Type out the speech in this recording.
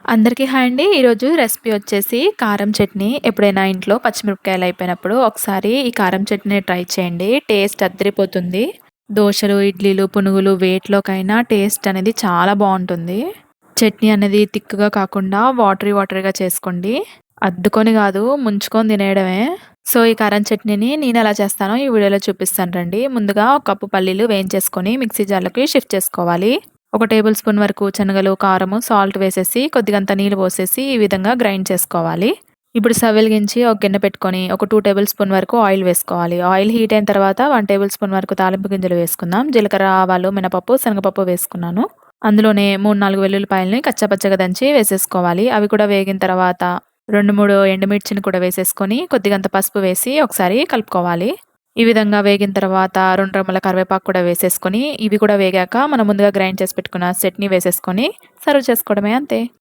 అందరికీ హాయ్ అండి. ఈరోజు రెసిపీ వచ్చేసి కారం చట్నీ. ఎప్పుడైనా ఇంట్లో పచ్చిమిరపకాయలు అయిపోయినప్పుడు ఒకసారి ఈ కారం చట్నీ ట్రై చేయండి. టేస్ట్ అద్దరిపోతుంది. దోసలు, ఇడ్లీలు, పునుగులు వేటిలోకైనా టేస్ట్ అనేది చాలా బావుంటుంది. చట్నీ అనేది థిక్‌గా కాకుండా వాటరీగా చేసుకోండి. అద్దుకొని గాదు, ముంచుకొని తినేయడమే. సో, ఈ కారం చట్నీని నేనెలా చేస్తానో ఈ వీడియోలో చూపిస్తాను రండి. ముందుగా ఒక కప్పు పల్లీలు వేయించేసుకొని మిక్సీ జార్‌లోకి షిఫ్ట్ చేసుకోవాలి. ఒక టేబుల్ స్పూన్ వరకు శనగలు, కారము, సాల్ట్ వేసేసి కొద్దిగంత నీళ్ళు పోసేసి ఈ విధంగా గ్రైండ్ చేసుకోవాలి. ఇప్పుడు స్టవ్ వెలిగించి ఒక గిన్నె పెట్టుకొని ఒక 2 టేబుల్ స్పూన్ వరకు ఆయిల్ వేసుకోవాలి. ఆయిల్ హీట్ అయిన తర్వాత 1 టేబుల్ స్పూన్ వరకు తాలింపు గింజలు వేసుకుందాం. జీలకర్ర, ఆవాలు, మినపప్పు, శనగపప్పు వేసుకున్నాను. అందులోనే 3, 4 వెల్లుల్లిపాయలని కచ్చాపచ్చగా దంచి వేసేసుకోవాలి. అవి కూడా వేగిన తర్వాత 2, 3 ఎండుమిర్చిని కూడా వేసేసుకొని కొద్దిగంత పసుపు వేసి ఒకసారి కలుపుకోవాలి. ఈ విధంగా వేగిన తర్వాత 2 రెమ్మల కరివేపాకు కూడా వేసేసుకొని, ఇవి కూడా వేగాక మనం ముందుగా గ్రైండ్ చేసి పెట్టుకున్న చట్నీ వేసేసుకొని సర్వ్ చేసుకోవడమే అంతే.